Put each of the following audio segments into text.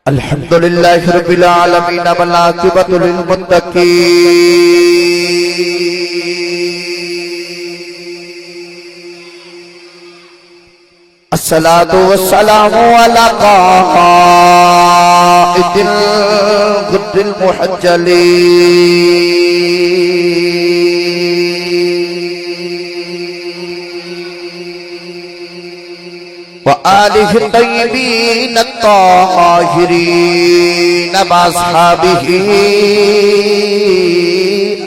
الحمدللہ رب العالمین والعاقبۃ للمتقین الصلاة والسلام علی قائد الغر المحجلین وآلہ الطیبین الطاہرین واصحابہ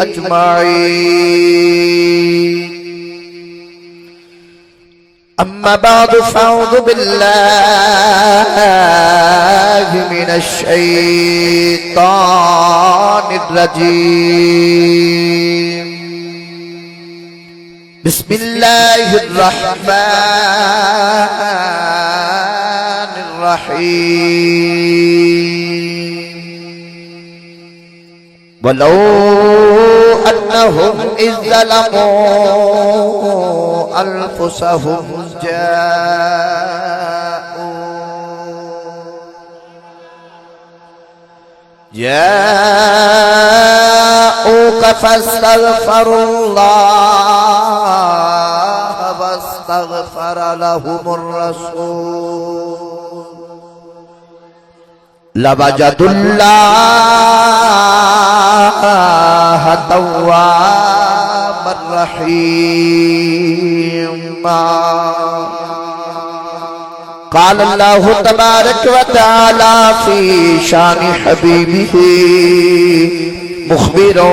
اجمعین اما بعد فاعوذ باللہ من الشیطان الرجیم بسم اللہ الرحمن الرحیم ولو انہم اذ ظلموا انفسہم جاءوك فاستغفروا الله واستغفر لهم الرسول لوجدوا الله توابا رحيما قال الله تبارك وتعالى في شان حبيبه مخبرا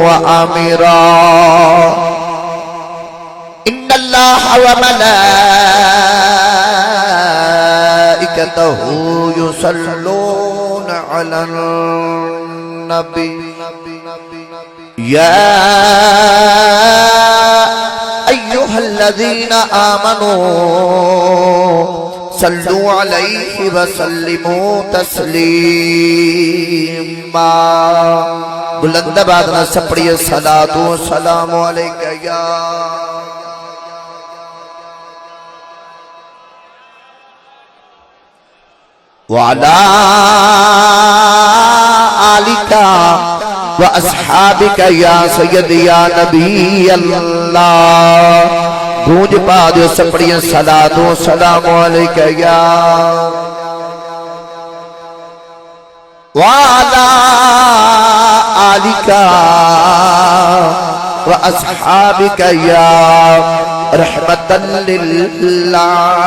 وآمرا إن الله وملائكته يصلون على النبي يا أيها الذين آمنوا صلوا عليه وسلموا تسلیما بلند بادنا سپڑی صلاة و سلام علیکہ یا وعلا آلکہ واصحابک یا سید یا نبی اللہ گونج پا دیو سپڑی صلاة و سلام علیکہ یا وعلا آلکہ واصحابک یا رحمتا للعالمین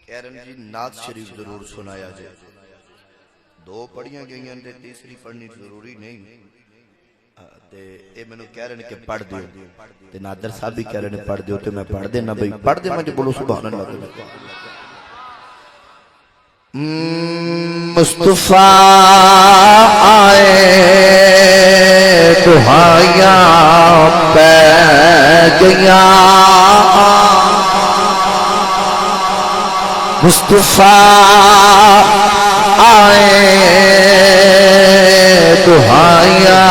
کہرن جی نعت شریف ضرور سنایا جائے دو پڑھیاں گئی ہیں تیسری پڑھنی ضروری نہیں تے اے میں نے کہہ رہے ہیں کہ پڑھ دیو تے نادر صاحب بھی کہہ رہے ہیں پڑھ دیو تے میں پڑھ دینا بھئی پڑھ دے مجھے بولو سبحان اللہ مصطفیٰ آئے دہائیاں پہ گیاں مصطفیٰ آئے دہائیاں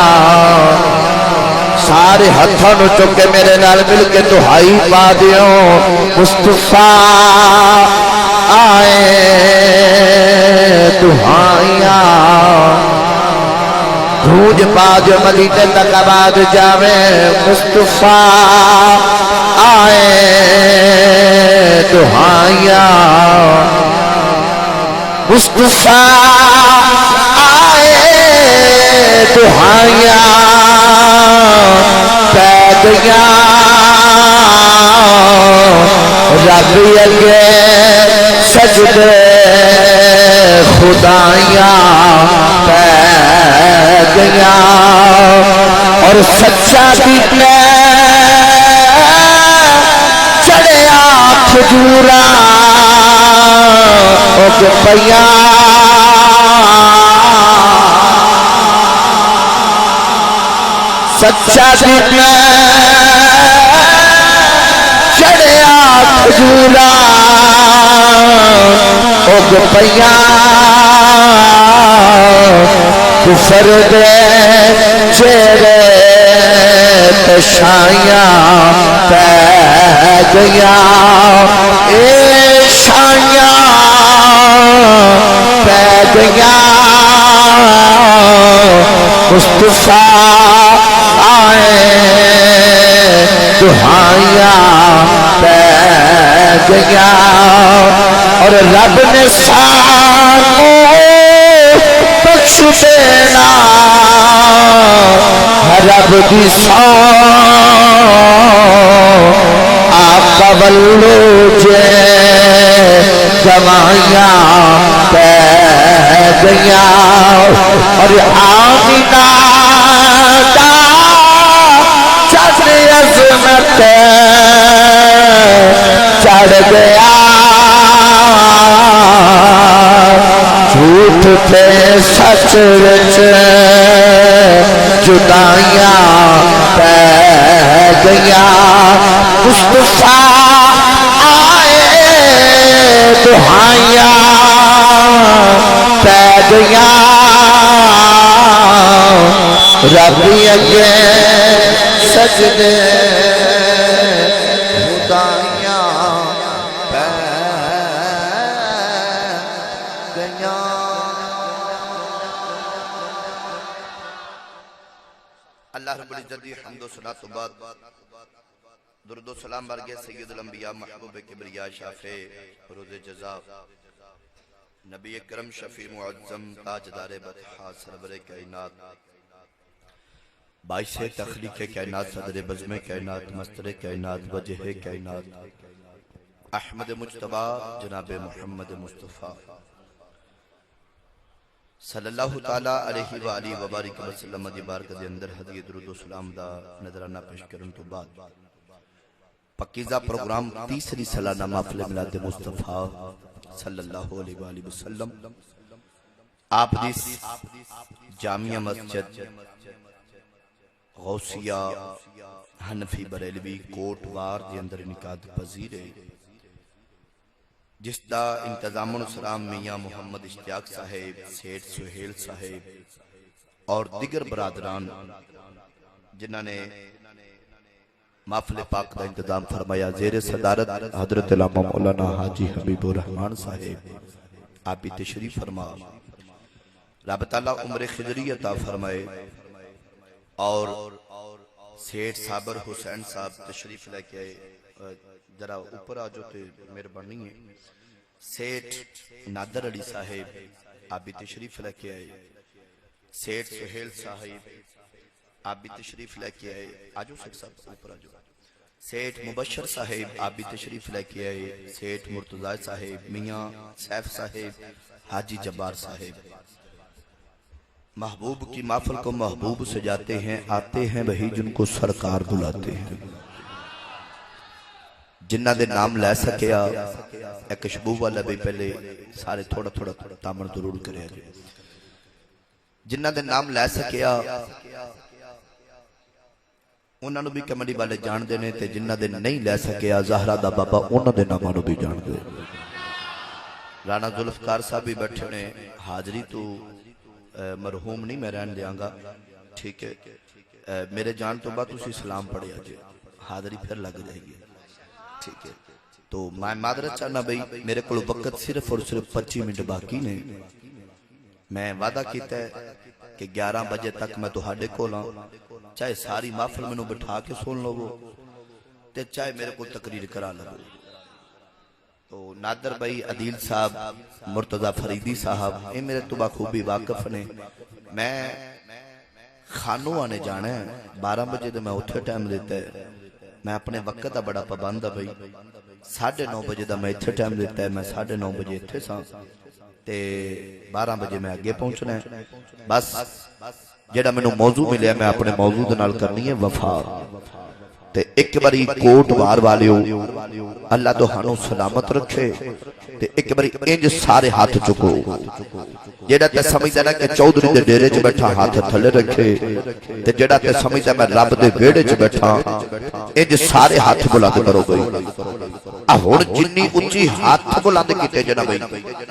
سارے ہتھوں نو چکے میرے نال مل کے دہائی پا دیو مصطفیٰ آئے دہائیاں گونج پا جو مدینے تک آباد جاوے مصطفیٰ آئے دہائیاں مصطفیٰ آئے دہائیاں پیدیاں رب اگے سجدے خدایاں پیدیاں اور سچا دینے چڑھیا کھجوراں اگ پیاں سچا دینے چڑھیا کھجوراں اگ پیاں کفر دے چہرے شایاں پہ گیا شایاں پہ گیا مصطفیٰ آئے دہائیاں پہ گیا اور رب نے سانو بخش دینا رب دی سو آقا ولو جے گوائیاں پہ گیا اور آمینہ دا چڑھ عظمت چڑھ گیا جھوٹ تے سچ وچ جدائیاں پہ گیا مصطفیٰ آئے دہائیاں پہ گیا رب اگے سجدے خدائیاں پہ گیا اللہ رب العزت دی حمد و صلاۃ و بعد درود و سلام برگے سید الانبیاء محبوب کبریا شافع روز جزا نبی اکرم شفیع معظم تاجدار بطحا سرور کائنات باعث تخلیق کائنات صدر بزم کائنات مستر کائنات وجہ کائنات احمد مجتبی جناب محمد مصطفیٰ صلی اللہ تعالیٰ علیہ وآلہ وبارک وسلم دی بارک دے اندر ہدیہ درود و سلام دا نظرانہ پیش کرن تو بعد پکیزہ پروگرام تیسری سالانہ محفل میلاد مصطفیٰ صلی اللہ علیہ وآلہ وسلم آپ دیس جامعہ مسجد غوثیہ حنفی بریلوی کوٹ وار دے اندر انعقاد پذیر ہے جس دا انتظام السلام میاں محمد اشتیاق صاحب سیٹھ سہیل صاحب اور دیگر برادران جنہاں نے محفل پاک دا انتظام فرمایا زیر صدارت حضرت علامہ مولانا حاجی حبیب الرحمن صاحب آپ بھی تشریف فرما رب تعالیٰ عمر خضری عطا فرمائے اور سیٹھ صابر حسین صاحب تشریف لے کے آئے ذرا اوپر آجو تے مہربانی ہے سیٹھ نادر علی صاحب آپ بھی تشریف لے کے آئے سیٹھ سہیل صاحب آپ بھی تشریف لے کے آئے آجو سیٹھ صاحب اوپر آجو سیٹھ مبشر صاحب آپ بھی تشریف لے کے آئے سیٹھ مرتضی صاحب میاں سیف صاحب حاجی جبار صاحب محبوب کی محفل کو محبوب سجاتے ہیں آتے ہیں وہی جن کو سرکار بلاتے ہیں جنہ دے نام لے سکیا ایک شبوہ والا بھی پہلے سارے تھوڑا تھوڑا تامن ضرور کرے جنہ دے نام لے سکیا انہوں نے بھی کمڑی والے جان دینے تے جنہ دے نہیں لے سکیا زہرہ دا بابا انہوں دے نامانو بھی جان دے رانا ذوالفقار صاحب بھی بیٹھے نے حاضری تو مرحوم نہیں میں رہن دیاں گا ٹھیک ہے میرے جان تو بعد اسی سلام پڑھے آجے حاضری پھر لگ جائے گی ٹھیک ہے تو میں معذرت چاہنا بھئی میرے کو وقت صرف اور صرف 25 منٹ باقی نہیں میں وعدہ کیتا ہے کہ 11 بجے تک میں تو ہاڑے کو لاؤں چاہے ساری محفل میں نو بٹھا کے سن لو تے چاہے میرے کو تقریر کرا لگو تو نادر بھائی عدیل صاحب مرتضی فریدی صاحب یہ میرے تو بخوبی واقف نے میں خانوں آنے جانا ہے 12 بجے دے میں اتھے ٹائم دیتا ہے میں اپنے وقت دا بڑا پابند بھائی 9:30 بجے دا میں اتھے ٹائم دیتا ہے میں 9:30 بجے اتھے ساں تے 12 بجے میں آگے پہنچنا ہے بس جیڑا میں نو موضوع ملیا میں اپنے موضوع دے نال کرنی ہے وفا تے ایک باری کوٹ وار والیو اللہ تو ہانو سلامت رکھے تے ایک باری انج سارے ہاتھ چکو جیڑا تے سمجھدا نا کہ چودھری دے ڈیرے چ بیٹھا ہاتھ تھلے رکھے تے جیڑا تے سمجھدا میں رب دے ویڑے چ بیٹھا انج سارے ہاتھ بلند کرو بھائی آ ہن جنی اونچی ہاتھ بلند کیتے جنا بھائی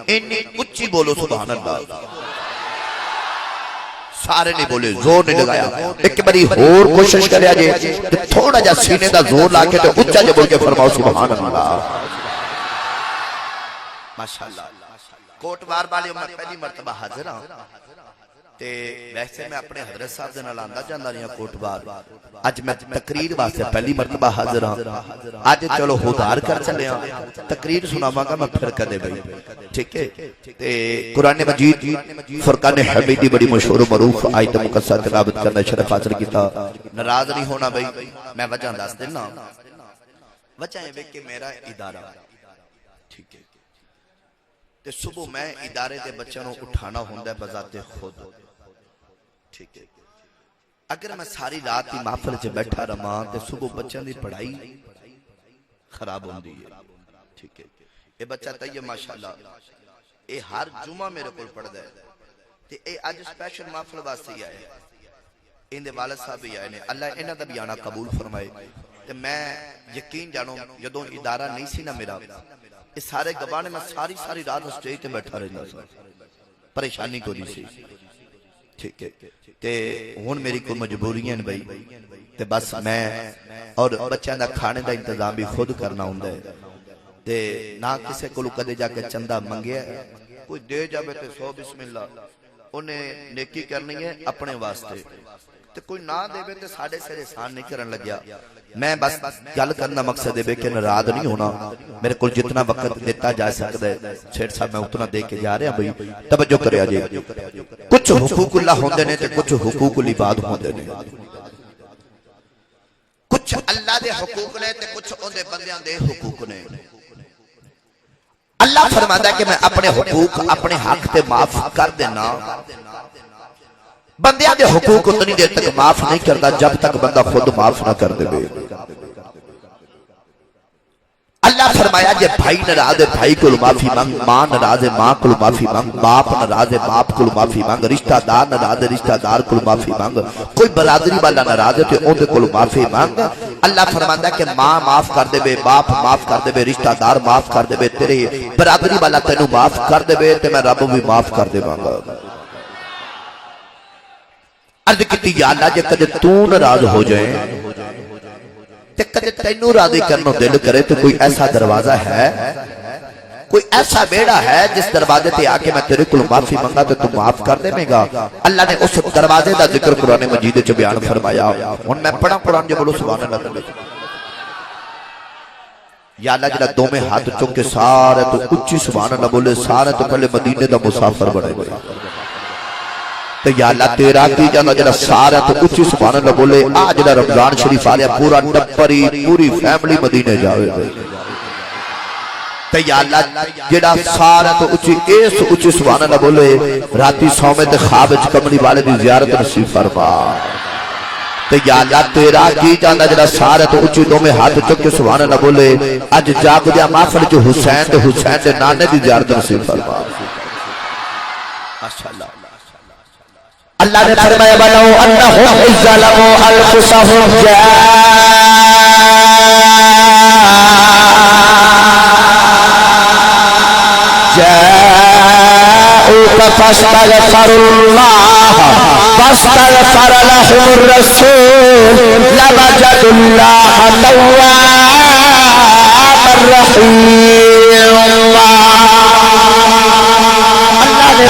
انی اونچی بولو سبحان اللہ سارے نہیں بولے، زور نہیں لگایا. ایک باری اور کوشش کریا جے کہ تھوڑا جا سینے دا زور لا کے تے اونچا جے بول کے فرماؤ سبحان اللہ. ماشاءاللہ. کوٹ بار والے میں پہلی مرتبہ حاضر ہاں تے ویسے میں اپنے حضرت صاحب دے نال آندا جاندا رہیا کوٹ بار. اج میں تقریر واسطے پہلی مرتبہ حاضر ہاں. اج چلو ہدار کر چلے ہاں، تقریر سناواں گا میں پھر کدے بھائی. ٹھیک ہے. تے قرآن مجید فرقان حمیدی بڑی مشہور و معروف آیت مقدسہ تلاوت کرنا شرف حاصل کیتا. ناراض نہیں ہونا بھائی، میں وجہ دس دینا. وجہ ہے کہ میرا ادارہ ٹھیک ہے تے صبح میں ادارے دے بچوں کو اٹھانا ہوندا ہے بذات خود. ٹھیک ہے. اگر میں ساری رات ہی محفل چ بیٹھا رہا تے صبح بچوں دی پڑھائی خراب ہوندی ہے. ٹھیک ہے. اے بچہ طیب ماشاءاللہ اے ہر جمعہ میرے کول پڑھدا ہے تے اے اج سپیشل محفل واسطے ہی آئے. ان دے والد صاحب ہی آئے نے. اللہ انہاں دا بھی آنا قبول فرمائے. تے میں یقین جانو جدوں ادارہ نہیں سی نا میرا، اس سارے گواہ نے میں ساری رات اسٹیج تے بیٹھا رہنا سا، پریشانی کو نہیں سی. ٹھیک ہے. تے ہن میری کوئی مجبوریاں نے بھائی تے بس میں اور بچیاں دا کھانے دا انتظام بھی خود کرنا ہوندا ہے. تے نہ کسے کولو کدے جا کے چندہ منگیا، کوئی دے جاوے تے سو بسم اللہ، انہیں نیکی کرنی ہے اپنے واسطے. تے کوئی نہ دے تے ساڑے سے احسان نہیں کرن لگیا. میں بس گل کرنا مقصد ہے کہ ناراض نہیں ہونا. میرے کو جتنا وقت دیتا جا سکتا ہے سیٹ صاحب میں اتنا دے کے جا رہا بھائی. توجہ کریا جی. کچھ حقوق اللہ ہوندے نے تے کچھ حقوق العباد ہوندے نے. کچھ اللہ دے حقوق نے تے کچھ اوندے بندیاں دے حقوق نے. اللہ فرماتا ہے کہ میں اپنے حقوق اپنے حق تے معاف کر دینا. بندیاں دے حقوق اتنی دیر تک معاف نہیں کرتا جب تک بندہ خود معاف نہ کر دے. اللہ فرمایا جے بھائی ناراض ہے بھائی کو معافی مانگ، ماں ناراض ہے ماں کو معافی مانگ، باپ ناراض ہے باپ کو معافی مانگ، رشتہ دار ناراض ہے رشتہ دار کو معافی مانگ، کوئی برادری والا ناراض ہے تے اون دے کول معافی مانگ. اللہ فرماندا ہے کہ ماں معاف کر دے بے، باپ معاف کر دے بے، رشتہ دار معاف کر دے بے، تیرے برادری والا تینوں معاف کر دے بے تے میں رب بھی معاف کر دے گا. عرض کیتی یا اللہ جے کدے تو ناراض ہو جائے تے کدے تینوں راضی کرنو دل کرے تو کوئی ایسا دروازہ ہے، کوئی ایسا بیڑا ہے جس دروازے تے آ کے میں تیرے کول معافی منگا تو معاف کر دے گا. اللہ نے اس دروازے دا ذکر قرآن مجید وچ بیان فرمایا. ہن میں پڑھا قرآن جو بولو سبحان اللہ. یا اللہ جڑا دو میں ہاتھ چک کے سارے تو اچھی سبحان اللہ بولے سارے تو پہلے مدینے دا مسافر بنے گا. تو یا اللہ تیرا کی جانا جڑا سارا تو اچھی سبحان اللہ بولے آج جڑا رمضان شریف آ رہا پورا ٹبری پوری فیملی مدینے جاوے. تو یا اللہ جڑا سارا تو اچھی سبحان اللہ بولے راتی سومے تے خواب وچ کملی والے دی زیارت نصیب فرما. تو یا اللہ تیرا کی جانا جڑا سارا تو اچھی دو میں ہاتھ چک کے سبحان اللہ بولے اج جاگ دیا محفل جو حسین دے نانے دی زیارت نصیب فرما. ماشاءاللہ. اللہ نے فرمایا بلو انہم اذ ظلموا انفسہم جاءوک فاستغفروا اللہ فاستغفر لهم الرسول لوجدوا اللہ توابا رحیما.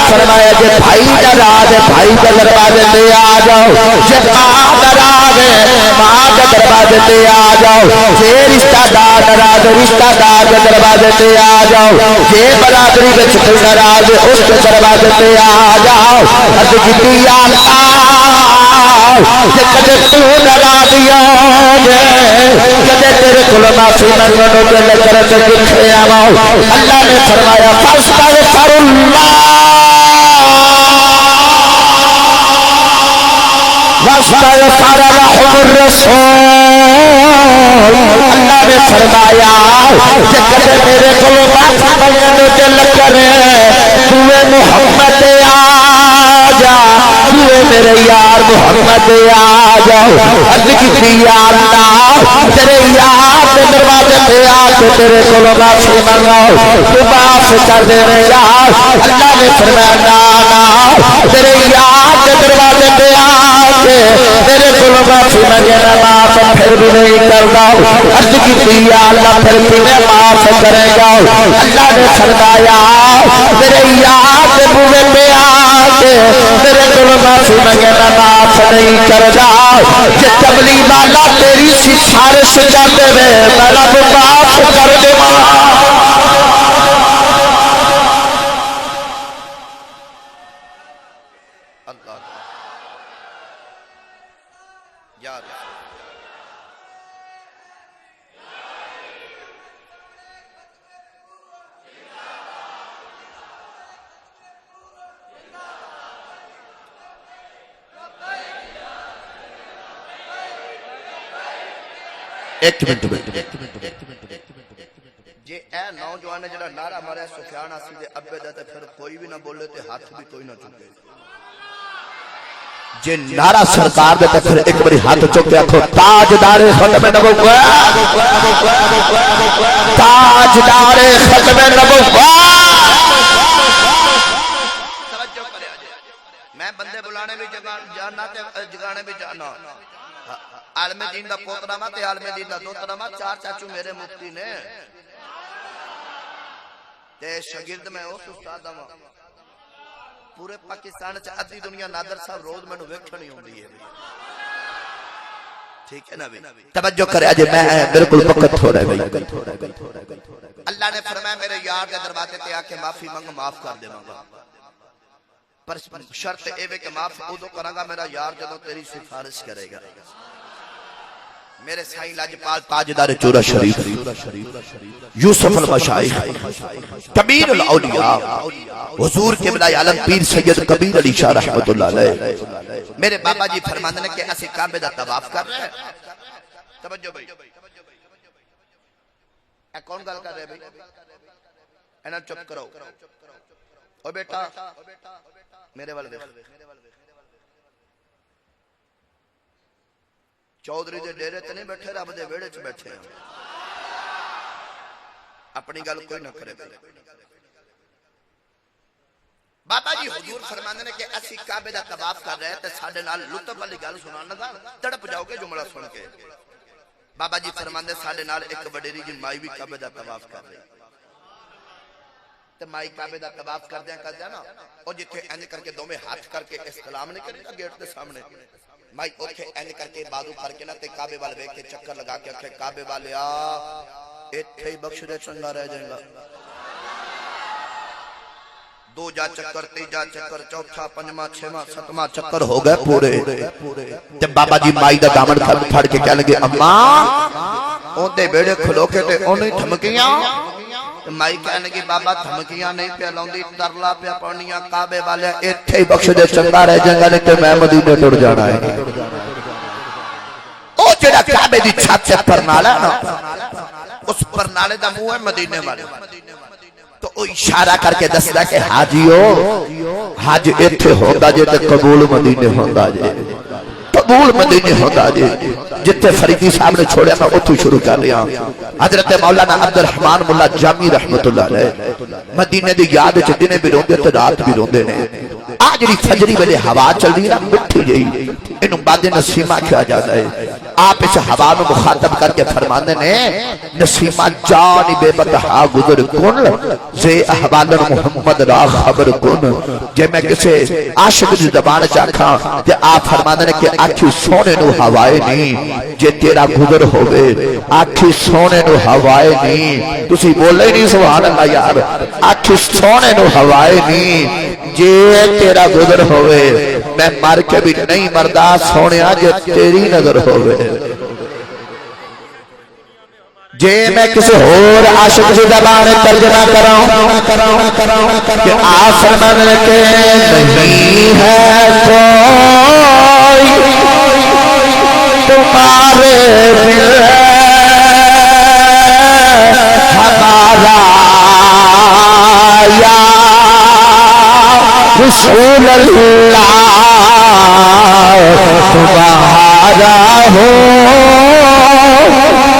فرمایا جے بھائی ناراض ہے بھائی کے دروازے تے آ جاؤ، جے ماں ناراض ہے ماں کے دروازے تے آ جاؤ، جے رشتہ دار ناراض ہے رشتہ دار کے دروازے تے آ جاؤ، جے برادری وچ کوئی ناراض ہے اس کے دروازے تے آ جاؤ. عرض کیتی یا اللہ جے کدے تو ناراضیاں کدے تیرے کول معافی منگن نوں دل کرے تے کتھے آواں. اللہ نے فرمایا فاستغفر اللہ واستغفر لهم الرسول. اللہ نے فرمایا کہ کدے میرے کول معافی منگن نوں دل کرے تو محمد آ جا، تو میرے یار محمد آ جاؤ. عرض کیتی یا اللہ تیرے یار دے دروازے تے آ کے تیرے کولوں معافی منگاؤ تو معاف کر دے یار اللہ نے فرمایا نا تیرے یار کے دروازے تے آ کے تیرے کولوں معافی منگے نا معاف پھر بھی نہیں کردا عرض کی یا اللہ پھر کیویں معاف کرے گا اللہ نے فرمایا تیرے یار کے بوئے پہ آ کے تیرے کولوں معافی منگے نا معاف نہیں کردا کہ کملی والا تیری سفارش کرتے ہوئے میں رب معاف کر دے اللہ یاد ایک منٹ جے اے نوجوان نے جڑا نعرہ ماریا سفیان آسی دے ابے دا تے پھر کوئی بھی نہ بولے تے ہاتھ بھی کوئی نہ چکے جے نعرہ سرکار دے تے پھر ایک بڑی ہاتھ چکے آکھو تاجدار ختم نبوت تاجدار ختم نبوت توجہ کرے میں بندے بلانے بھی جانا تے جگانے بھی جانا عالم دین دا پوترا ماں تے عالم دین دا دوترا ماں چار چاچو میرے مفتی نے تے شاگرد میں اس استاد ماں پورے پاکستان چ ادھی دنیا نادر صاحب روز مینوں ویکھنی ہوندی ہے ٹھیک ہے نا بھی توجہ کرے اجے میں بالکل وقت ہو رہا ہے بھائی اللہ نے فرمایا میرے یار دے دروازے تے آ کے معافی منگ معاف کر دے گا پر شرط اے وے کہ معاف اودوں کراں گا میرا یار جدوں تیری سفارش کرے گا میرے سائیں لاجپال تاجدار چورا شریف یوسف المشائخ کبیر الاولیاء حضور قبلہ عالم پیر سید کبیر علی شاہ رحمت اللہ علیہ میرے بابا جی فرماندے نے کہ اسی کعبے دا طواف کر رہے ہیں توجہ بھائی اے کون گل کر رہے بھائی انہاں چپ کرو او بیٹا میرے وال دیکھ چودھری دے ڈیرے تے نہیں بیٹھے رب دے ویڑے چ بیٹھے ہیں اپنی گل کوئی نہ کرے بابا جی حضور فرماندے نے کہ اسی کعبے دا طواف کر رہے ہیں تے ساڈے نال لطف والی گل سنان لگا تڑپ جاؤ گے جملہ سن کے بابا جی فرماندے ساڈے نال ایک وڈیری جی مائی بھی کعبے دا طواف کر رہی تے مائی کعبے دا طواف کردیاں نا او جتھے انج کر کے دوویں ہاتھ کر کے استلام نہیں کرے گیٹ دے سامنے مائی اوکھے اینج کر کے بازو کر کے نہ تے کعبے والے ویکھ کے چکر لگا کے اکھے کعبے والے آ ایتھے ہی بخش دے چنگا رہ جائے گا دو جا چکر تیجا چکر چوتھا پنجواں چھواں ستواں چکر ہو گئے پورے تے بابا جی مائی دا دامن پھڑ کے کہنے لگے اماں اوندے بیڑے کھلو کے تے اونے دھمکیاں مائی کہنے کی بابا دھمکیاں نہیں پہ لوندی ترلا پہ پڑنیاں کعبے والے ایتھے ہی بخش دے چنگا رہ جائے گا نہیں تے میں مدینے ٹر جانا ہے او جڑا کعبے دی چھت سے پرنالا نا اس پرنالے دا منہ ہے مدینے والے تو او اشارہ کر کے دسدا کہ حاجیو حج ایتھے ہوندا جے تے قبول مدینے ہوندا جے قبول مدینے ہوندا جے جتھے فریدی صاحب نے چھوڑیا میں اتھوں شروع کر رہا حضرت مولانا عبد الرحمن ملا جامی رحمت اللہ علیہ مدینے دی یاد وچ دنے بھی روندے تے رات بھی روندے نے آج جڑی فجری ویلے ہوا چل رہی نا مٹھی جئی اینو باد نسیمہ کہا جاتا ہے آپ اس ہوا میں مخاطب کر کے فرماندے نے نسیمہ جانب بتہا گزر کن زے احوال محمد را خبر کن جے میں کسے عاشق دی زبان چاکھاں تے آپ فرماندے نے کہ آکھی سونے نو ہوائے نہیں جے تیرا گزر ہوئے آکھی سونے نو ہوائے نہیں تسی بولے نہیں سبحان اللہ یار آکھی سونے نو ہوائے نہیں جے تیرا گزر ہوئے میں مر کے بھی نہیں مردہ سونیا جے تیری نظر ہوئے جے میں کسی اور عاشق سے زبان ترجمہ کراؤں کہ آسمان کے نہیں ہے کوئی تمہارے دل ہمارا یا رسول اللہ تمہارا ہو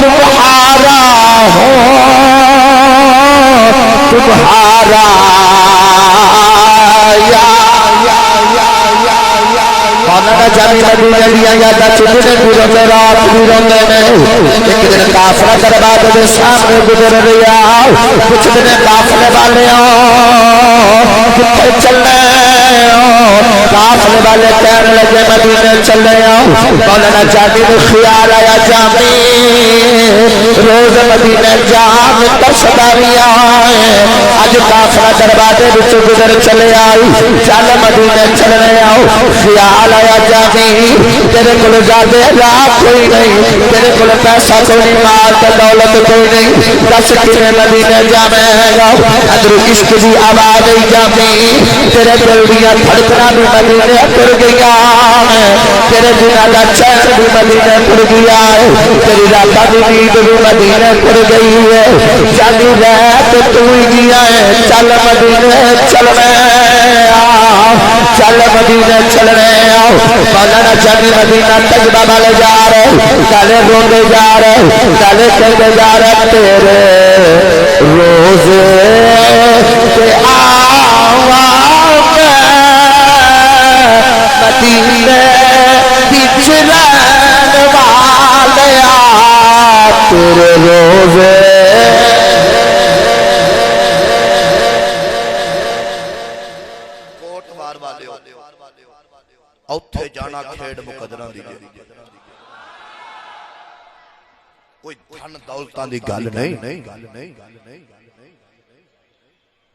تمہارا ہوں تمہارا مولانا جامی مدینہ دیا یادہ چھوٹے پیروں میں رات پیروں میں ایک دن کافرہ دربار دے سامنے گزر رہا کچھ دن کافرے والے کتنے چلنے کافرے والے کہنے لگے مدینے چلے مولانا جامی نے خیال آیا جامی روز مدینے جام کر صداویاں آج کافرہ دربار دے بچ گزر چلے آئی چل مدینے چلنے آؤ خیال آیا جامی تیرے کل زیادہ راہ کوئی نہیں تیرے کل پیسہ کوئی نہیں مال کا دولت کوئی نہیں دس کنے مدینے جامے گا ادھر عشق دی آواز جامی تیرے دل دیا دھڑکنا بھی مدینے ٹر گیا تیرے دنیا کا چین بھی مدینے ٹر گیا تیری رابطہ بھی نیند بھی مدینے ٹر گئی ہے جامی رہت تو ہی گیا ہے چل مدینے چلنے چل مدینے چلنے مولانا جامی مدینہ تجبہ والے جا رہے گالے روندے جا رہے گالے کہتے جا رہے تیرے روزے کے آوام مدینے بچھلن والے تیرے روزے اوتھے جانا کھیڑ مقدرہ دی کوئی دھن دولتاں دی گل نہیں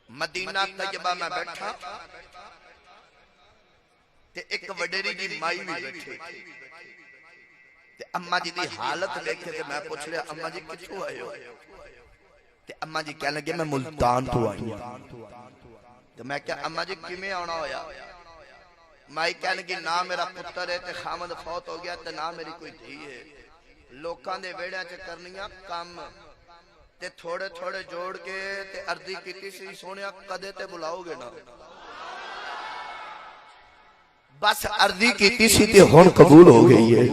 مدینہ طیبہ میں بیٹھا تے ایک وڈیری جی مائی بھی بیٹھے تے اماں جی دی حالت دیکھے تے میں پوچھ لیا اماں جی کتھوں آئے ہو تے اماں جی کہنے لگے میں ملتان تو آئی ہوں تے میں کہا اماں جی کیویں آنا ہویا مائی کہنے کی نہ میرا پتر ہے تے خامد فوت ہو گیا تے نہ میری کوئی دھی ہے لوکاں دے ویڑیاں چ کرنیاں کم تے تھوڑے تھوڑے جوڑ کے تے عرضی کیتی سی سونیا کدے تے بلاؤ گے نا بس عرضی کیتی سی تے ہن قبول ہو گئی ہے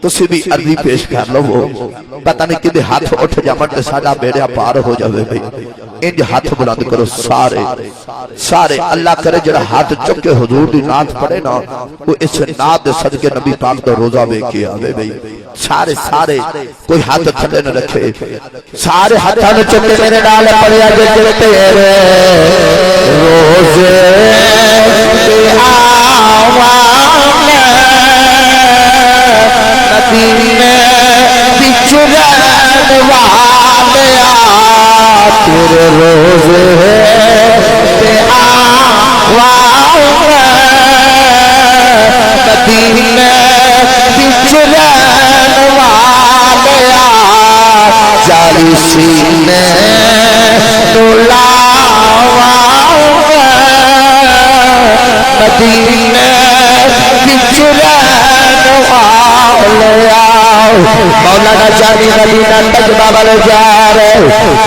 تسی بھی عرضی پیش کر لو پتہ نہیں کدے ہاتھ اٹھ جاون تے ساڈا بیڑا پار ہو جاوے بھئی انج ہاتھ بلند کرو سارے اللہ کرے جڑا ہاتھ چکے حضور دی نعت پڑھے نا وہ اس نعت دے صدقے نبی پاک دا روزہ ویکھ کے آوے بھئی سارے کوئی ہاتھ تھلے نہ رکھے سارے ہاتھاں نوں چکے میرے نال پڑھیا جے تیرے روزے تے آوام مدینے بچھلن والے تیرے روزے تے آوام مدینے بچھلن والے جالی سینے تو لاوام مدینے بچھلن والے مولانا جامی مدینہ تجبہ والے جا رہے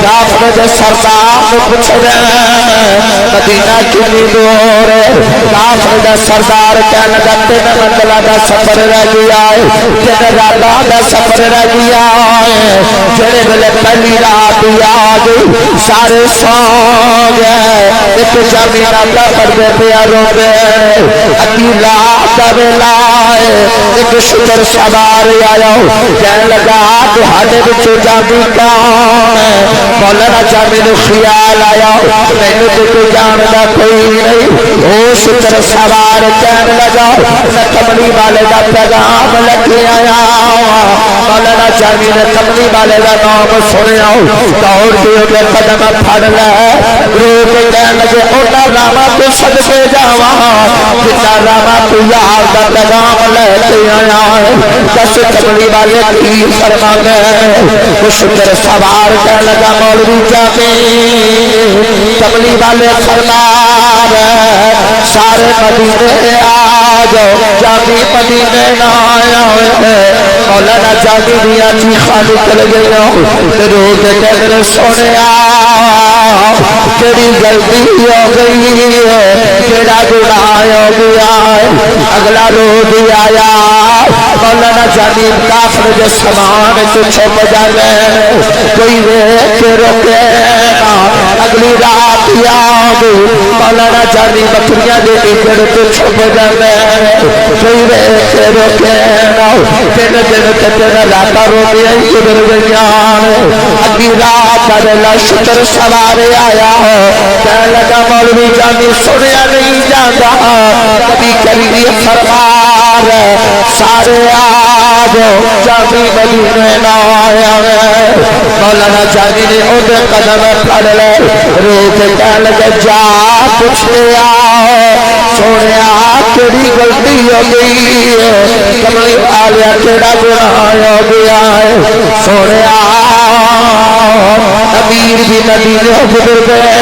کافر دے سردار کو پوچھ رہے مدینہ کتنی دور ہے کافر دے سردار کہنے لگے تین منزلہ دا سفر رہ گیا ہے تین راتاں دا سفر رہ گیا ہے جڑے ویلے پہلی رات آ گئی سارے سو گئے ایک جامی ناتا پڑھتے پیا روندے اکیلا دا ویلا ایک شکر سوار آیا کہنے لگا تہاڈے وچ جامی کون مولانا جامی نوں خیال آیا مینوں تے کوئی جاندا کوئی نہیں او شکر سوار کہنے لگا میں کملی والے دا پیغام لے کے آیا مولانا جامی نے کملی والے دا نام سنیا دوڑ کے اوتے قدم پھڑ لے رو کے کہنے لگے اونا راما تو صدقے جاواں جتنا راما تو یار دا پیغام لے کے آیا دس کملی والے کی فرما گئے وہ شکر سوار کہنے لگا مولوی جامی کملی والے فرما گئے سارے مدینے آ جاؤ جامی مدینے نہ آیا مولانا جامی دیا چیخاں نکل گئی رو کے کہنے سونے تیری غلطی ہو گئی تیرا گناہ ہو گیا اگلا روز آیا مولانا جامی غریب کافر جو سامان تو چھپ جاوے کوئی ویکھ کے روکے نا اگلی رات یاد مولانا جانی بکریاں دے اجڑ تو چھپ جاوے کوئی ویکھ کے روکے نا تین دن تیرا راتا روٹیاں گزر گئیاں اگلی رات اللہ شکر سوارے آیا کہنے لگا مولوی جانی سنیا نہیں جاتا کبھی کبھی فرمار سارے آج جانی مدینے نہ آیا مولانا جانی نے اندر قدم پڑ لے روک کہنے لگے جا پوچھ لیا سونے کیڑی غلطی ہو گئی کملی آلیا کیڑا گناہ ہو گیا ہے سونے امیر بھی مدینے گزر گئے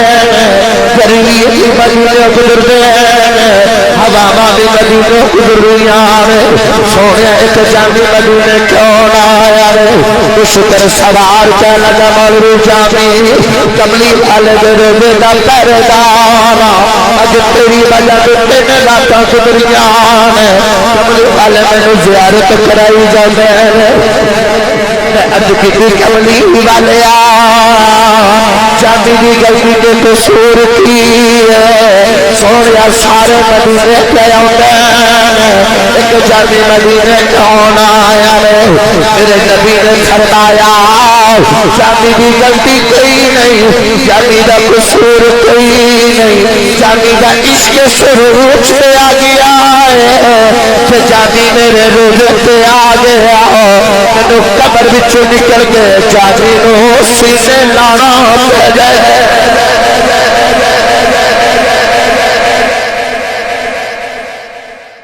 غریب بھی مدینے گزر گئے ہواما بھی مدینے گزر گئی سونے ایک جامی مدینے کیوں نہ آیا تو شکر سوار کہہ لگا مولوی جامی کملی والے روزے کا پہرےدار اج تیری وجہ سے تین راتاں گزریاں کملی والے مینوں زیارت کرائی جاندے اج کتنی کملی والے جامی دی غلطی کے قصور کی سونے سارے مدینے پہ آتے ایک جامی مدینے کون آیا میرے نبی نے فرمایا جامی دی غلطی کوئی نہیں جامی دا قصور کوئی نہیں جامی دا عشق شروع سے آ گیا ہے کہ جامی میرے روزے پہ آ گیا مینوں قبر وچوں نکل کے جامی نو سینے لانا پہ گئے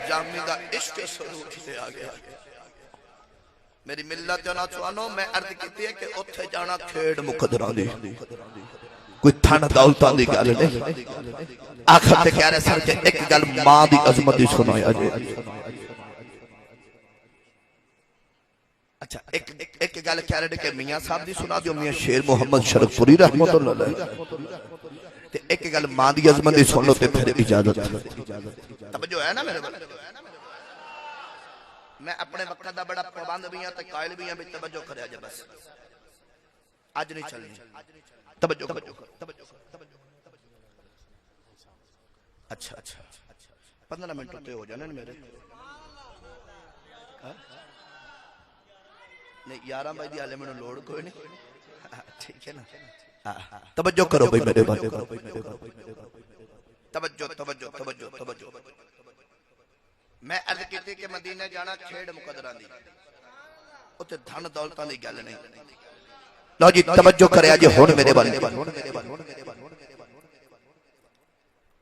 جامی دا عشق شروع سے آ گیا میری ملت جانا چوانو میں عرض کیتی ہے کہ اتھے جانا کھیڑ مقدرہ دی کوئی تھن دولتاں دی گل نہیں آخر تے کہہ رہے سر کہ ایک گل ماں دی عظمت دی سنایا جی اچھا ایک گل کہہ رہے کہ میاں صاحب دی سنا دیو میاں شیر محمد شرف پوری رحمت اللہ علیہ تے ایک گل ماں دی عظمت دی سن لو تے پھر اجازت توجہ ہے نا میرے بلے میں اپنے وقت دا بڑا پابند بھی ہاں تے قائل بھی ہاں بھی توجہ کریا جا بس آج نہیں چلنی توجہ اچھا 15 منٹ ہوتے ہو جانے میرے نہیں 11 بھائی دی آلے میں لوڑ کوئی نہیں ٹھیک ہے نا توجہ کرو بھائی میرے بھائی توجہ میں عرض کیتی کہ مدینہ جانا کھیڑ مقدرہ دی اتھے دھن دولتاں دی گل نہیں لو جی توجہ کریا جی ہون میرے بھائی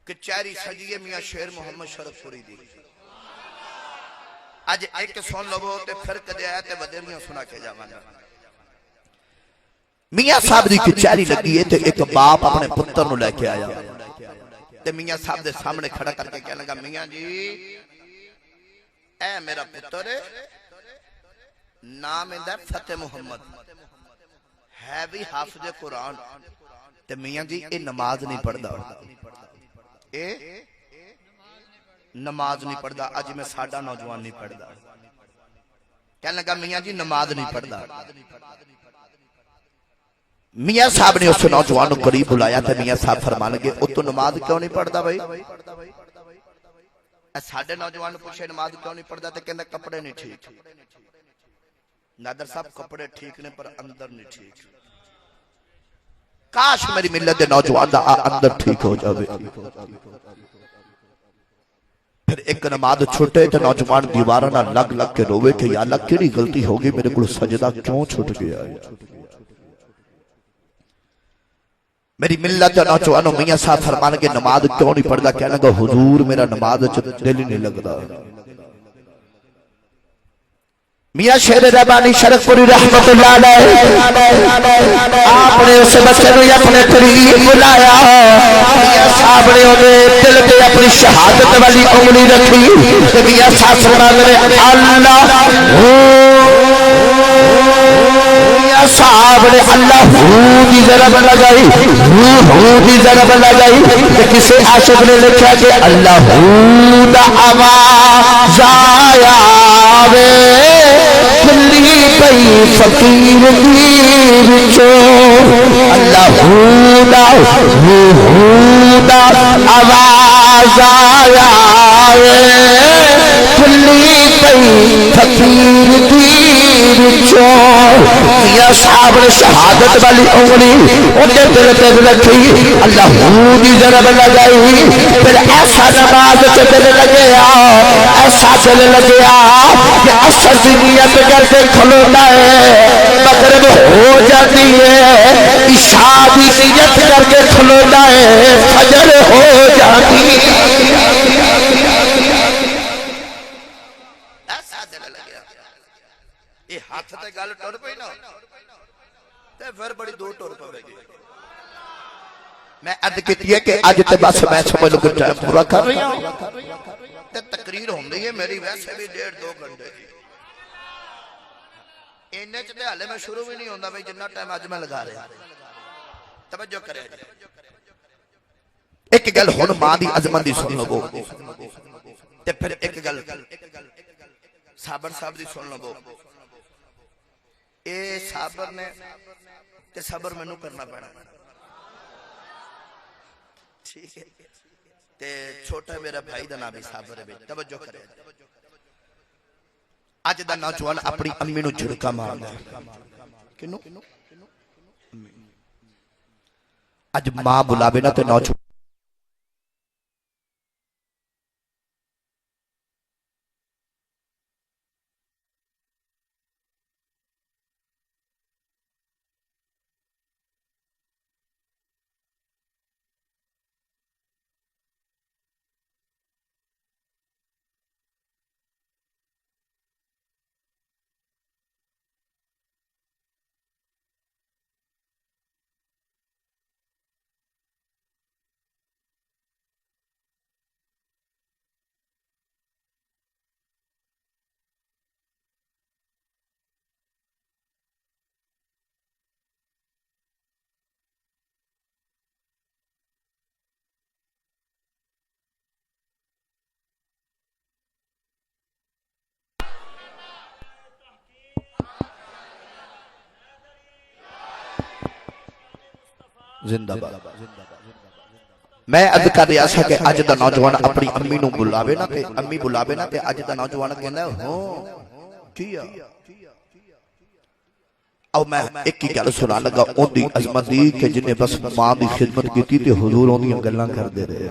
کہ چہری سجیے میاں شیر محمد شرف پوری دی آج ایک سن لگو تے پھر کدے آیا تے ودیریاں سنا کے جاوانا میاں صاحب دی کچہری لگی ہے تے ایک باپ اپنے پتر نو لے کے آیا تے میاں صاحب دے سامنے کھڑا کر کے کہنے لگا میاں جی اے میرا پتر نام ہے فتح محمد ہے بھی حافظ قرآن تے میاں جی اے نماز نہیں پڑھدا اے نماز نہیں پڑھدا اج میں ساڈا نوجوان نہیں پڑھدا کہنے لگا میاں جی نماز نہیں پڑھدا میاں صاحب نے اس نوجوان کو قریب بلایا تھا میاں صاحب فرمان لگے او تو نماز کیوں نہیں پڑھدا بھائی ساڈے نوجوان پوچھے نماز کیوں نہیں پڑھدا تے کہندا کپڑے نہیں ٹھیک نادر صاحب کپڑے ٹھیک نے پر اندر نہیں ٹھیک کاش میری ملت دے نوجوان دا اندر ٹھیک ہو جاوے پھر ایک نماز چھوٹے تے نوجوان دیواراں نال لگ لگ کے روے کہ یا اللہ کیڑی غلطی ہو گئی میرے کول سجدہ کیوں چھٹ گیا ہے میری ملت نوجوانوں میاں صاحب فرمان کے نماز کیوں نہیں پڑھدا کہنے لگا حضور میرا نماز دل ہی نہیں لگدا میاں شیر ربانی شرف پوری رحمت اللہ علیہ آپ نے اس بچے کو اپنے قریب بلایا میاں صاحب نے انہیں دل پہ اپنی شہادت والی انگلی رکھی کہ میاں صاحب فرمان نے اللہ صاحب نے اللہ کی ضرب لگائی ضرب لگائی کہ کسی عاشق نے لکھا کہ اللہ دا آواز آیا وے فقیر دی چو اللہ دا آواز آیا کھلی پئی فقیر دی چو یا صاحب نے شہادت والی انگلی انہیں دل تے رکھی اللہ دی ضرب لگائی پھر ایسا نماز تے دل لگیا ایسا دل لگیا کہ اثر کی نیت کر کے کھلونا ہے مغرب ہو جاتی ہے عشاء کی نیت کر کے کھلونا ہے فجر ہو جاتی ہے ایسا دل لگیا یہ ہاتھ تے گل ٹر پئی نا تے پھر بڑی دور ٹر پے گی میں عرض کیتی ہے کہ اج تے بس میں سمجھ لو کہ ٹائم پورا کر رہی ہوں تے تقریر ہوندی ہے میری ویسے بھی 1.5-2 گھنٹے کی اینے چ تے حالے میں شروع بھی نہیں ہوندا بھئی جنہ ٹائم اج میں لگا رہا توجہ کرے ایک گل ہن ماں دی عظمت دی سن لو تے پھر ایک گل صابر صاحب دی سن لو اے صابر نے تے صبر مینوں کرنا پینا ٹھیک ہے تے چھوٹا میرا بھائی دا نام بھی صابر ہے توجہ کرے اج دا نوجوان اپنی امی نو جھڑکا ماردا ہے کینو اج ماں بلاوے نا تے نوجوان زندہ باد میں عرض کر رہا سا کہ اج دا نوجوان اپنی امی نو بلاوے نا تے امی بلاوے نا تے اج دا نوجوان کہندا ہے ہاں کیا او میں ایک ہی گل سنا لگا اون دی عظمت دی کہ جن نے بس ماں دی خدمت کیتی تے حضور اون دی گلاں کردے رہے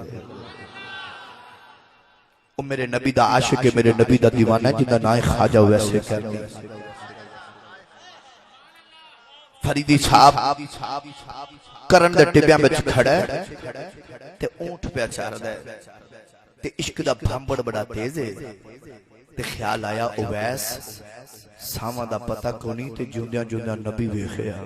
او میرے نبی دا عاشق ہے میرے نبی دا دیوانہ ہے جندا نام خواجہ ویسے کرنی فریدی صاحب کرن دے ٹبیاں وچ کھڑا ہے تے اونٹ پہ چاردا ہے تے عشق دا بھمبڑ بڑا تیز ہے تے خیال آیا اویس ساواں دا پتہ کونی تے جوندیاں جوندیاں نبی ویکھیا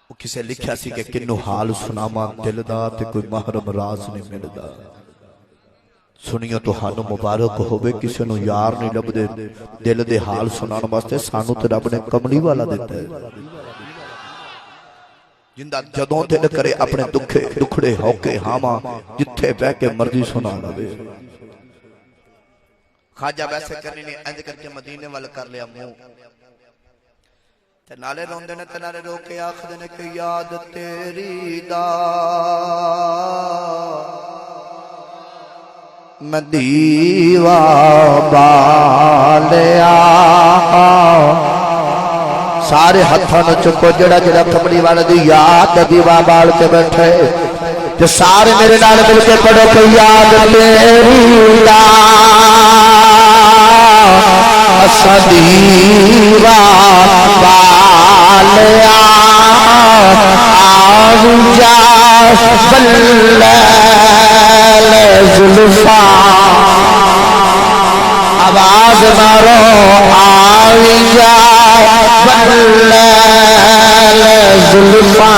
او کسے لکھیا سی کہ کنو حال سناواں دل دا تے کوئی محرم راز نہیں ملدا سنیو تو ہانو مبارک ہوئے کسی نو یار نہیں لب دے دل دے حال سنان واسطے سانو تے رب نے کملی والا دیتا ہے جندہ جدوں دل کرے اپنے دکھڑے ہوکے ہاما جتھے بہ کے مرضی سنا لے خواجہ ویسے کرنی نے اند کر کے مدینے والا کر لیا منہ تے نالے روندے نے تے نالے رو کے آخدے نے کہ یاد تیری دا میں دیوا بالیا سارے ہتھاں نوں چکو جڑا جڑا کملی والا دی یاد دیوا بال کے بیٹھے تے سارے میرے نال مل کے پڑھو کہ یاد تیری دا اساں دیوا بالیا آو جا بلے زلفا آواز مارو آئی جائے بلے زلفا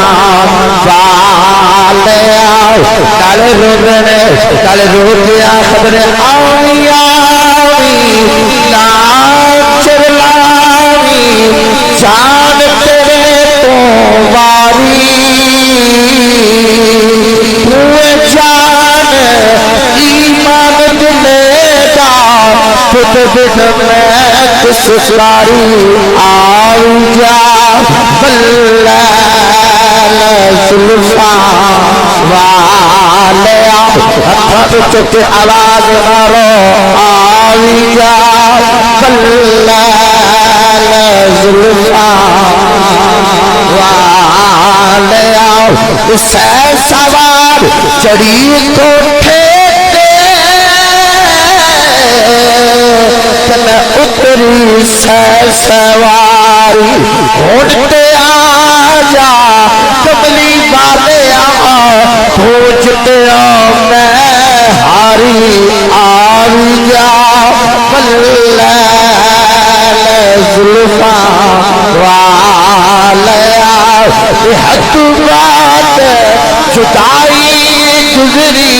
والے آؤ کالے رونے کالے رونے خبر آئی آئی ناچر لائی جان تیرے تو واری ہوئے جان ایمان دلے دا خود بن میں کس کاری آئی جا بلے زلفاں والے ہاتھ چکے آواز مارو آئی جا بلے زلفاں والے اسے سوار چڑی کوٹھے اتری سے سواری اڑتے آجا کملی والے پوچھتے میں ہاری آوی جا بلے زلفاں والے حق بات جدائی گزری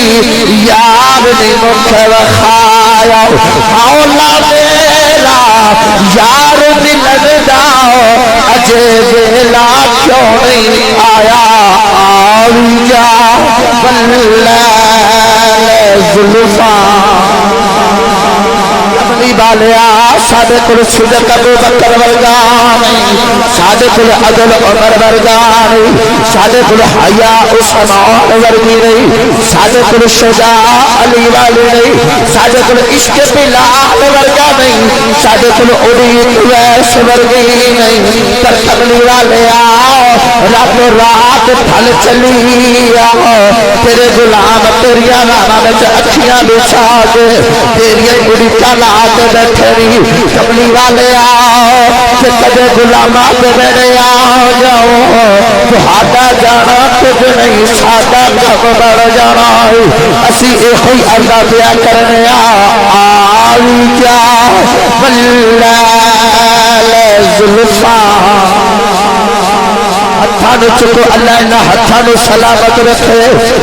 یار نے مکھ رکھایا مولا میرا یار ملن دا اجے ویلا کیوں نہیں آیا آوی جا بلے زلفاں والیا سادے کل صدق ابو بکر ورگا نہیں سادے کل عدل عمر ورگا نہیں سادے کل حیا عثمان ورگی نہیں سادے کل شجاع علی والی نہیں سادے کل عشق بلال ورگا نہیں سادے کل عبید ویس ورگی نہیں پر کملی والیا رات رات پھل چلی تیرے غلام تیریا رانا میں اکھیاں بچھا کے تیریا بڑی کالات بیٹھری کملی والے آؤ کہ کدے غلامات میرے آؤ جاؤ تہاڈا جانا کچھ نہیں ساڈا کم بڑھ جانا اسی ایہی عرضہ پیا کرنے آئی جا بلے زلفاں ہتھانو چکو اللہ انہا ہتھانو سلامت رکھے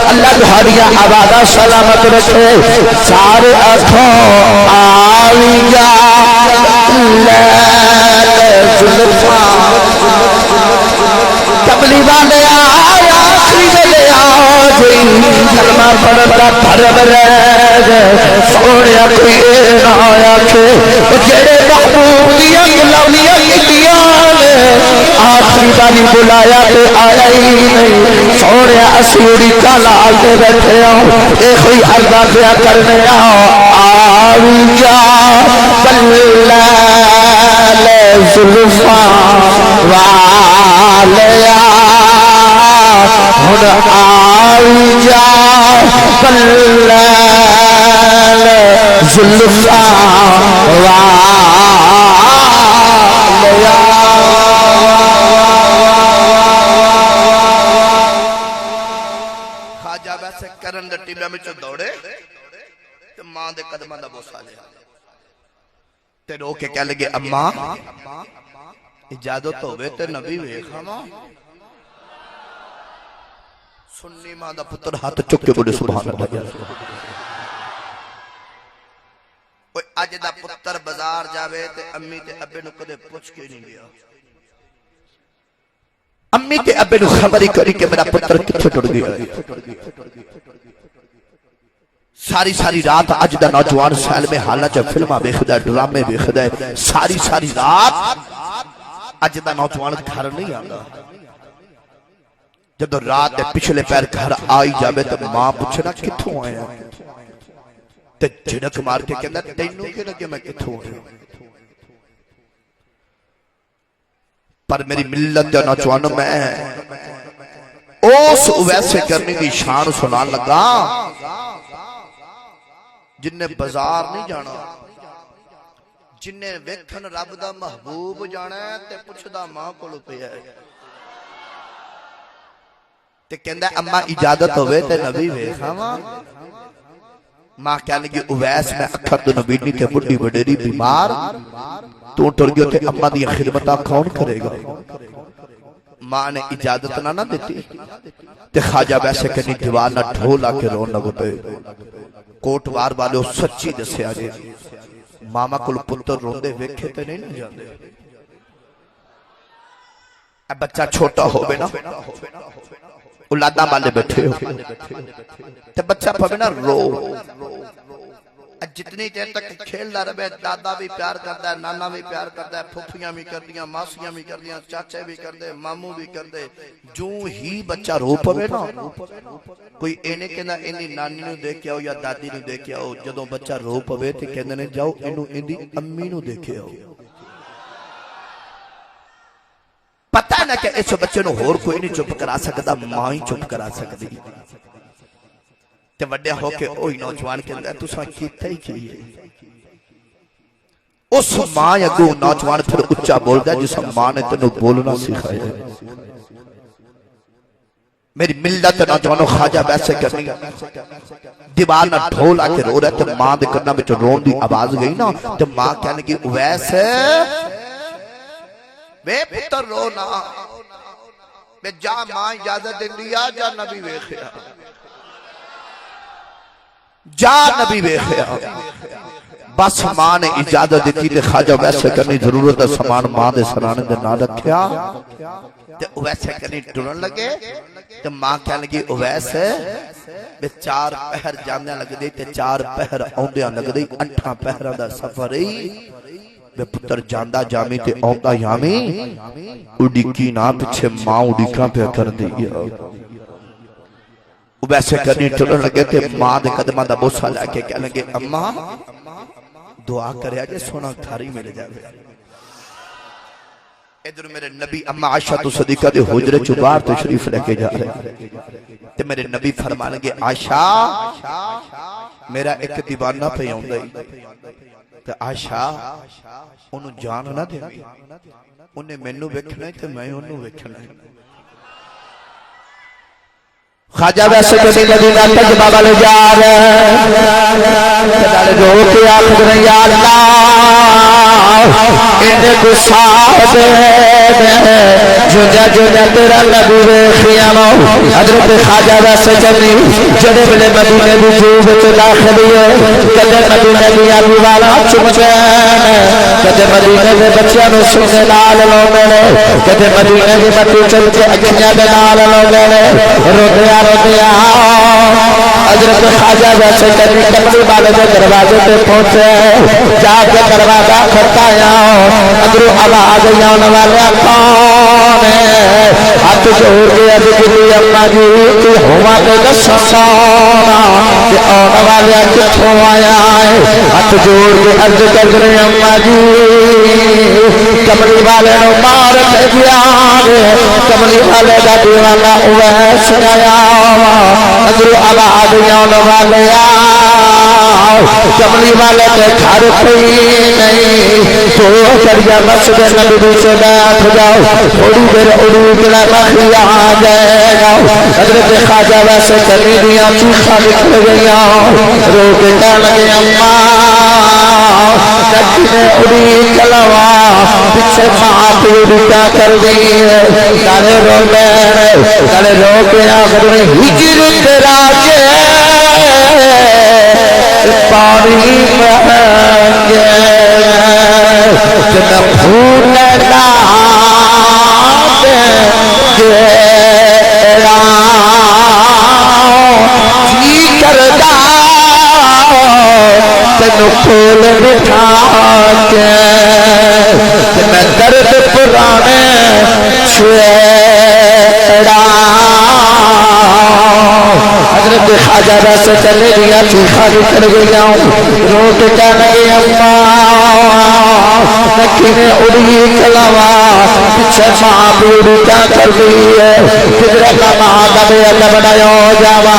اللہ دہاریاں آبادہ سلامت رکھے سارے آنکھوں آئی جا زلفاں کملی والے آیا آخری ویلے آؤ جی کلمہ پڑھتا دھرم رہ سونیا کوئی نہ آیا کہ جڑے محبوبیاں گلاویاں کیتیاں آخری باری بلایا تے آیا ہی نہیں سونیا اسیوڑی کالا آگے بیٹھے آؤ اے کوئی عرضہ پیا کرنے آوی جا بلے زلفاں والیا ہن آوی جا بلے زلفاں والیا خواجہ ویسے کرن لٹی میں چو دوڑے تو ماں دے قدمہ دا بوسا لیا تے رو کے کہہ لگے اماں اجازت ہوئے تے نبی ویکھا ماں سنی ماں دا پتر ہاتھ چکے بڑے سبحان اللہ کوئی اج دا پتر بازار جاوے تے امی تے ابے نو کدے پوچھ کے نہیں گیا امی تے ابے نو خبری کری کہ میرا پتر کتھے ٹر گیا ساری ساری رات اج دا نوجوان سال میں حالات فلمہ بیخدہ ڈرامے بیخدہ ساری ساری رات اج دا نوجوان گھر نہیں آگا جب رات دے پچھلے پیر گھر آئی جاوے تو ماں پوچھنا کتھوں آیا تے جھڑک مار کے کہنا تینوں کے لگے میں کتھوں آیا پر میری ملت دے نوجوانوں میں اس ویسے کرنے کی شان سنان لگا جن نے بازار نہیں جانا جن نے ویکھن رب دا محبوب جانا ہے تے پوچھدا ماں کولوں پیا ہے تے کہندا اما اجازت ہوئے تے نبی ویکھاں ماں کہنے لگی اویس میں اکھر تو نبی نہیں تے بڑی وڈیری بیمار تو ٹر گیا تے اما دی خدمتاں کون کرے گا ماں نے اجازت نہ دیتی تے خواجہ ویسے کہنی دیوار نہ ڈھولا کے رون لگو پہ کوٹوار والے سچی دسے آجے ماما کل پتر روندے ویکھے تے نہیں نہ جاندے اب بچہ چھوٹا ہو بے نا اولادہ والے بیٹھے ہو تے بچہ پہ نا رو جتنی دیر تک کھیلدا رہے دادا بھی پیار کردا ہے، نانا بھی پیار کردا ہے، پھوپھیاں بھی کردیاں، ماسیاں بھی کردیاں، چاچے بھی کردے، ماموں بھی کردے، جو ہی بچہ رو پوے نا کوئی اینے کہندا اینی نانی نو دیکھ کے آؤ یا دادی نو دیکھ کے آؤ، جدوں بچہ رو پوے تے کہندے نے جاؤ اینو ایندی امی نو دیکھ کے آؤ۔ پتہ ہے نا کہ اس بچے نو ہور کوئی نہیں چپ کرا سکتا، ماں ہی چپ کرا سکتی۔ تے وڈیا ہو کے اوہی نوجوان کے اندر تساں کیتا ہی کیے، اس ماں اگوں نوجوان پھر اچھا بولدا ہے جس ماں نے تینوں بولنا سکھایا ہے۔ میری ملت نوجوانوں خواجہ ویسے کرنی دیوار نہ ڈھول آ کے رو رہے تے ماں دے کرنا میں رون دی آواز گئی نا تے ماں کہنے کی ویسے بے پتر رو نا بے جا ماں اجازت دیا جا نبی ویکھیا، جا نبی ویکھیا، بس ماں نے اجازت دیتی تے خواجہ ویسے کرنی ضرورت ہے سامان ماں دے سرانے دے نہ رکھیا تے ویسے کرنی ٹرن لگے تے ماں کہنے لگی ویسے بے 4 پہر جاندیاں لگ دی تے 4 پہر آندیاں لگ دی 8 پہراں دا سفر ہی بے پتر جاندہ جامی تے آندہ یامی اڈیکی نا پچھے ماں اڈیکاں پہ کر دیا۔ ویسے کرنی ٹرن لگے تے ماں دے قدمہ دا بوسہ لے کے کہنے لگے اماں دعا کرے آجے سونا تھاری ملے جائے۔ ادھر میرے نبی اما عائشہ تو صدیقہ دے حجرے چبار تشریف لے کے جا رہے تے میرے نبی فرمانے گے عائشہ میرا ایک دیوانہ پہ آؤں گئی تے عائشہ انہوں جان نہ دے انہیں مینو ویکھنا ہے تے میں انہوں ویکھنا ہے۔ خواجہ ویسے کسی مدینہ تک بابا لے جا رہے جو کہ آخر یا اللہ انہیں گسا دے جو جا تیرا نبی ویخیاں حضرت خواجہ ویسے چلی جڑے بلے مدینہ بھی جوب تو داخلی ہے کدے مدینہ بھی آبی والا چمچین کدے مدینہ بھی بچیاں نو سنے لال لو میرے کدے مدینہ بھی مطی چل کے اکھیاں دے نال لو میرے روٹیا حضرت خواجہ ویسے کرنی کمری والے دے دروازے پہ پہنچے جا کے دروازہ کھٹایا اندرو آواز آنے والے کون ہے ہاتھ جوڑ کے عرض کی اماں جی تو ہوا تے دسو سونا کہ آنے والے کتھوں آیا ہے ہاتھ جوڑ کے عرض کر رہے اماں جی کمری والے نو مار کے دیا کمری والے دا دیوانا اویس آیا اندرو آواز آنے والے کملی والے تے گھر کوئی نہیں تو کریا مسجد نبی سے بیٹھ جاؤ تھوڑی دیر عروج نہ مخی آ جائے گا حضرت خواجہ ویسے کرنی دیا چوکھا نکل گیا رو کے کہنے لگے اماں نکنے عروج کلوا پچھے ماں پیڑ کیا کر دی کارے رو لینے کارے رو کے آخر میں ہجر تیرا پانی مہنگے جنہ پھول لگا دیرا جی کردہ تنو پھول بٹھا کے جنہ درد پرانے چھیڑا حضرت خواجہ ویسے چلے گیا چوکھا نکل گیا رو کے کہنے گے اماں نکنے اڑی کلوا پچھے ماں بیڑی کیا کر دی ہے کدرے کا ماں دبے لبڑا ہو جاوا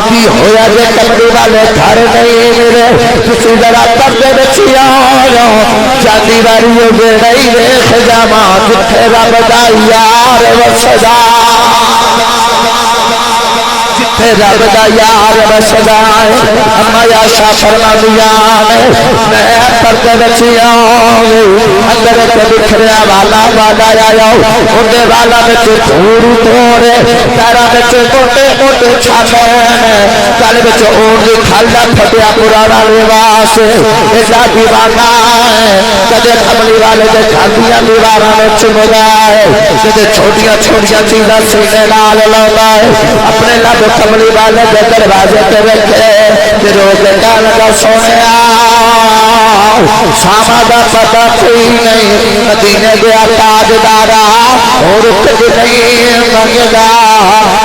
کی ہویا جے کمری والے گھر نہیں میرے کسی ذرا پردے بچی آیا جاتی باری ہو گئے نہیں دیکھ جاوا جتھے رب دا یار وسدا جتھے رب دا یار وسدا اما عائشہ فرما دیا میں پردے بچی اندر تے بکھریا والا آیا اندر والا بچ دھور توڑے پیرا بچ موٹے موٹے چھالے گل بچ اون دی کھل دا پھٹیا پرانا لباس ایسا دیوانہ کدے کملی والے دے گھردیاں دیواراں نوں چمدا ہے کدے چھوٹیاں چھوٹیاں چیزاں سینے نال لاوندا ہے اپنے لب کملی والے دے دروازے تے رکھے تے روز کہن لگا سونیا شامہ دا پتہ کوئی نہیں مدینے دے تاجدارا اور کچھ نہیں منگدا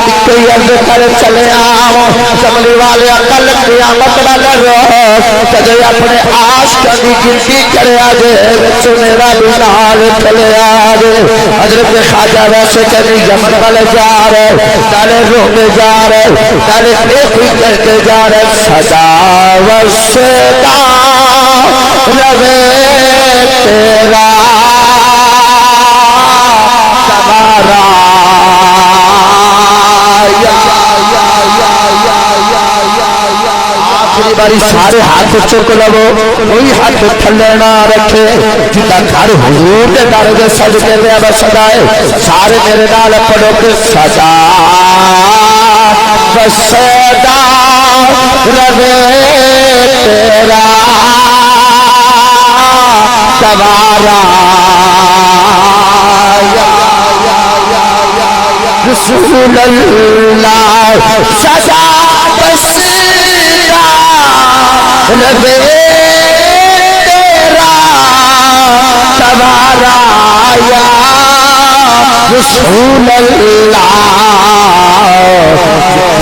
ایک ہی عرض کر چلے آؤ کملی والے کل قیامت والا روز کدے اپنے عاشقاں دی گنتی کریا جے وچ میرا بھی نال چلے آ جے حضرت خواجہ ویسے کبھی یمن والے جا رہے نالے رومے جا رہے نالے ایک ہی کہتے جا رہے سدا وسدا روے تیرا تبارا آخری باری سارے ہاتھ چک لو کوئی ہاتھ تھلے نہ رکھے جتا گھر حضور دے در دے صدقے دے بسدا ہے سارے میرے نال پڑھو کہ سدا وسدا روے تیرا تبارا رسول اللہ سدا وسدا روے تیرا تبارا یا رسول اللہ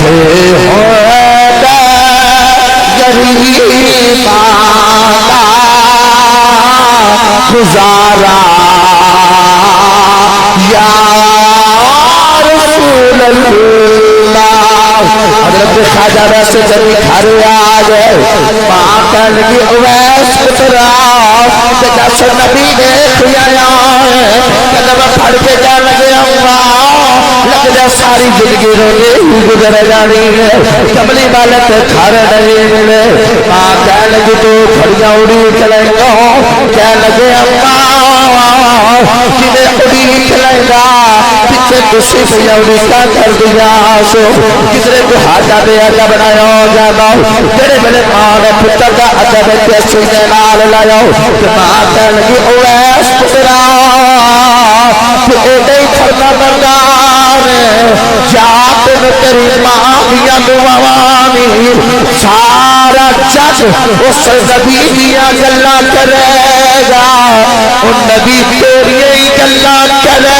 جتھے ہوتا غریباں دا گزارا یا رسول اللہ حضرت خواجہ ویسے جب گھر آ گئے ماں کہنے لگی اویس پترا جس نبی نے کھلایا قدم پھڑ کے کہنے لگے اللہ لگ جا ساری زندگی رونے ہی گزر جانی ہے کملی والے تے گھر نہیں ملے ماں کہنے لگی تو گھڑیاں اڑی چلے گا کہنے لگے اللہ جنہیں اڑی چلے گا پیچھے کسی سے اڑی کا کر دیا سو کسرے کو ہاتھا دے آجا بنایا ہو جانا تیرے بلے ماں نے پتر کا عجب کیسے نال لایا ہو کہ ماں کہنے لگی اویس پترا تو ایڈے ہی کرنا بردار جات میں تیری ماں دیا دعوانی سارا جج اس نبی دیا گلہ کرے گا ان نبی تیری ہی گلہ کرے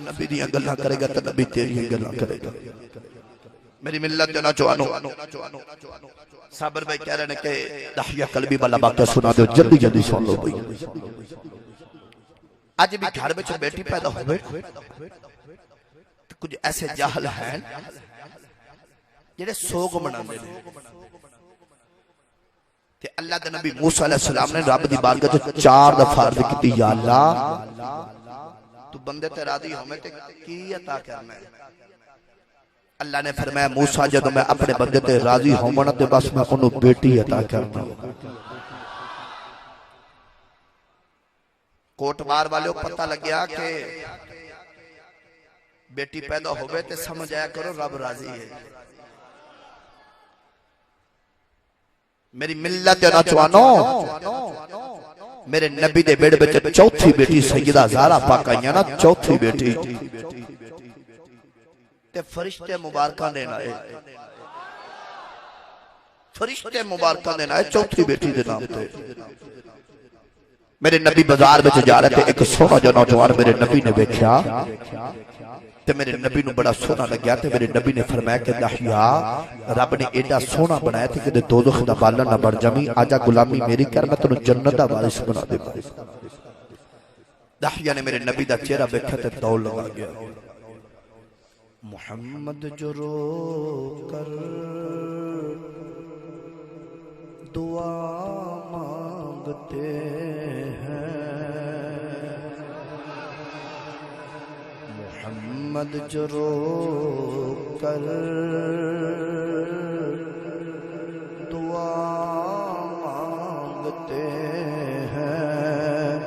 نبی دیا گلہ کرے گا تو نبی تیری ہی گلہ کرے گا میری ملت جنا چوانو صابر بھائی کہہ رہے ہیں کہ دحیہ قلبی والا باقیہ سنا دو جلدی جلدی سن لو بھائی آج بھی گھر میں چھو بیٹی پیدا ہوئے کچھ ایسے جاہل ہیں جنہیں سوگ منان دے کہ اللہ دے نبی موسیٰ علیہ السلام نے رب دی بارگاہ تو 4 دفعہ عرض کی یا اللہ تو بندے تے راضی ہمیں تے کی عطا کرنا ہے اللہ نے فرمایا موسیٰ جدو میں اپنے بندے تے راضی ہومنا تے بس میں انہوں بیٹی عطا کرنا کوٹ بار والے کو پتہ لگیا کہ بیٹی پیدا ہوئے تے سمجھ آیا کرو رب راضی ہے میری ملت نوجوانوں میرے نبی دے بیڑ بچے چوتھی بیٹی سیدہ زہرا پاک آئیاں نا چوتھی بیٹی تے فرشتے مبارکہ دینا ہے فرشتے مبارکہ دینا ہے چوتھی بیٹی دے نام تے میرے نبی بازار میں جا رہے تھے ایک سونا جو نوجوان میرے نبی نے بیکھیا تے میرے نبی نو بڑا سونا لگیا تے میرے نبی نے فرمایا کہ دحیہ رب نے ایڈا سونا بنایا تھے کہ دوزخ دا بالا نہ بڑھ جمی آجا غلامی میری کر میں تنو جنت دا وارث بنا دے دحیہ نے میرے نبی دا چہرہ بیکھا تے دول لگا گیا محمد جو رو کر دعا مانگتے محمد جو رو کر دعا مانگتے ہیں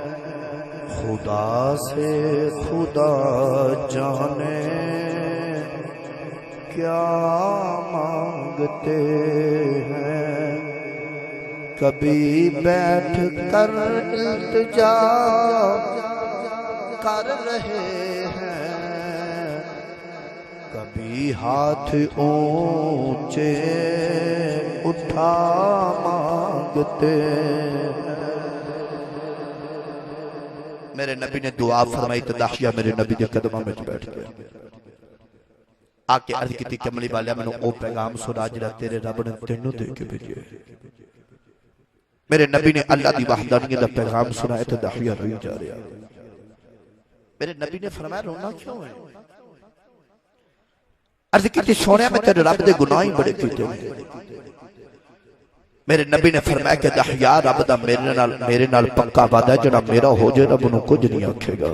خدا سے خدا جانے کیا مانگتے مانگتے ہیں کبھی بیٹھ کر التجا کر رہے ہیں کبھی ہاتھ اونچے اٹھا مانگتے ہیں۔ میرے نبی نے دعا فرمائی تو داخیہ میرے نبی کے قدموں میں بیٹھ گیا آکے عرض کی تھی کملی والیا میں نے او پیغام سنا جڑا تیرے رب نے تینوں دے کے بھیجے۔ میرے نبی نے اللہ دی وحدانیت دا پیغام سنائے تو داخیہ روئی جا رہا۔ میرے نبی نے فرمایا رونا کیوں ہے؟ عرض کی تھی سونے میں تیرے رب دے گناہیں بڑے کیتے ہیں۔ میرے نبی نے فرمایا کہ داخیہ رب دا میرے نال پکا وعدہ ہے جڑا میرا ہو جائے رب انہوں کچھ نہیں آکھے گا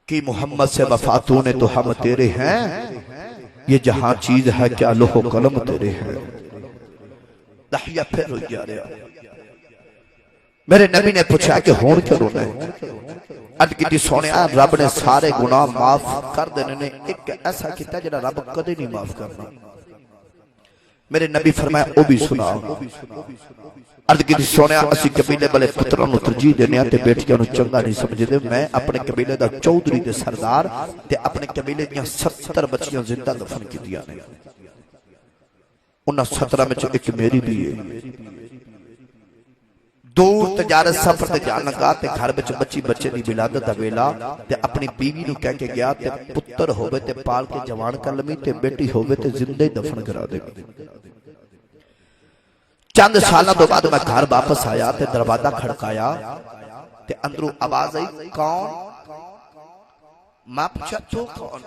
کہ محمد سے وفاتوں نے تو ہم تیرے ہیں یہ جہاں چیز ہے کیا لوح و قلم تیرے ہیں۔ داخیہ پھر ہو جا رہا۔ میرے نبی نے پوچھا کہ ہون کیا رونا ہے؟ عرض کی تھی سونے رب نے سارے گناہ معاف کر دینے نے ایک ایسا کیتا جڑا رب کدے نہیں معاف کرنا۔ میرے نبی فرمایا او بھی سنا۔ عرض کی تھی سونے اسی قبیلے بلے پتروں ترجیح دینے تے بیٹیاں نو چنگا نہیں سمجھے دے میں اپنے قبیلے دا چودھری دے سردار تے اپنے قبیلے دیاں 70 بچیاں زندہ دفن کی دیا نے انہاں 17 میں ایک میری بھی ہے۔ دور تجارت سفر تے جان لگا تے گھر بچ بچی بچے دی ولادت دا ویلا تے اپنی بیوی نو کہہ کے گیا تے پتر ہووے تے پال کے جوان کر لمی تے بیٹی ہووے تے زندہ دفن کرا دے۔ چند سالہ تو بعد میں گھر واپس آیا تے دروازہ کھڑکایا تے اندروں آواز آئی کون؟ ماں پوچھا تو کون؟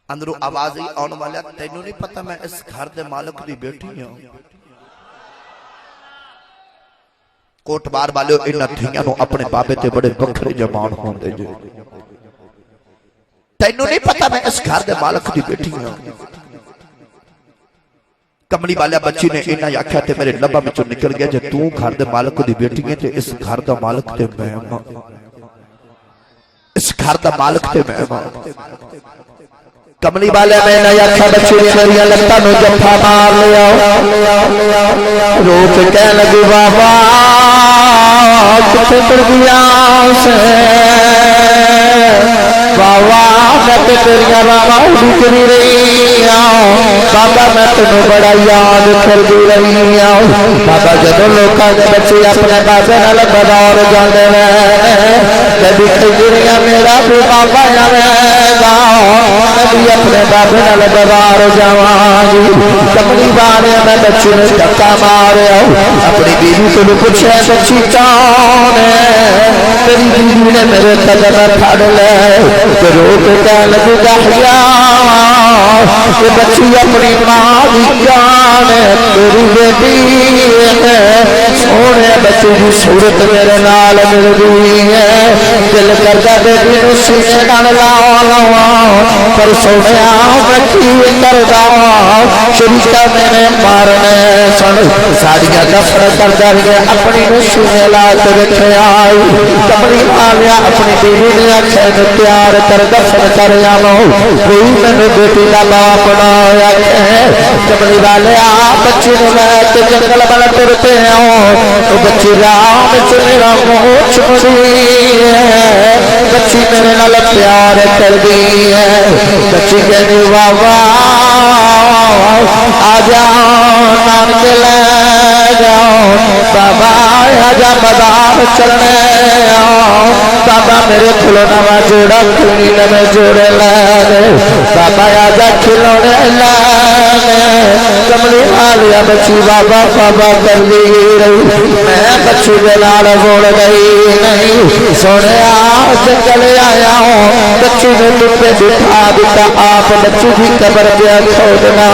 اندروں آواز آئی آن والا تینوں نہیں پتہ میں اس گھر دے مالک دی بیٹی ہوں۔ کوٹ بار والے انہاں دھیاں نو اپنے بابے تے بڑے بکھرے جمان ہون دے جو تینوں نہیں پتہ میں اس گھر دے مالک دی بیٹی ہوں۔ کملی والا بچی نے انہاں آکھیا تے میرے لبا میں نکل گیا جے تو گھر دے مالک دی بیٹی ہے تے اس گھر دا مالک تے میں ہوں۔ اس گھر دا مالک تے میں ہوں۔ کملی والے میں نہ آکھیا بچی نے میری لتاں نو جفا مار لیا رو کے کہنے لگی بابا کتے پڑ گیا سے بابا میں تے تیریاں راواں اڑی رہی ہوں بابا میں تینوں بڑا یاد کردی رہی ہوں بابا جدوں لوکاں دے بچے اپنے بابے نال بازار جاندے نے کبھی کجریاں میرا بھی بابا آوے گا کبھی اپنے بابے نال بازار جاواں گی کملی والے میں بچے نے دھکا ماریا اپنی بیوی کو پوچھا بچی کون ہے تیری بیوی نے میرے قدم پھڑ لے رو کے کہنے لگی داخیہ کہ بچی اپنی ماں دی جان تیری بیٹی ہے سونے بچی دی صورت میرے نال مل گئی ہے دل کردا بیٹی نو سینے نال لاواں پر سونیا بچی کردا شریکا میرے مارنے سن ساڑیاں دفن کردا گیا اپنی نو سینے لا کے رکھیا کملی والیا اپنی بیوی نے آکھیا تیار کر دفن کر آواں کوئی میں بیٹی دا باپ بنایا ہے کملی والے بچی نو لے کے جنگل بل ٹرتے ہوں تو بچی رام وچ میرا منہ چمڑی ہے بچی میرے نال پیار کر دی ہے بچی کہنی واہ واہ آ جاؤ نانک لے جاؤ بابا آ جا بازار چلنے بابا میرے کھلونا وا جوڑا کھلنی نویں جوڑے لے بابا آ جا کھلونے لے کملی والیا بچی بابا بابا کر دی رہی میں بچی دے نال بول گئی نہیں سونے جنگل آیا ہوں بچی نے ٹپے بٹھا دیتا آپ بچی کی قبر پہ کھودنا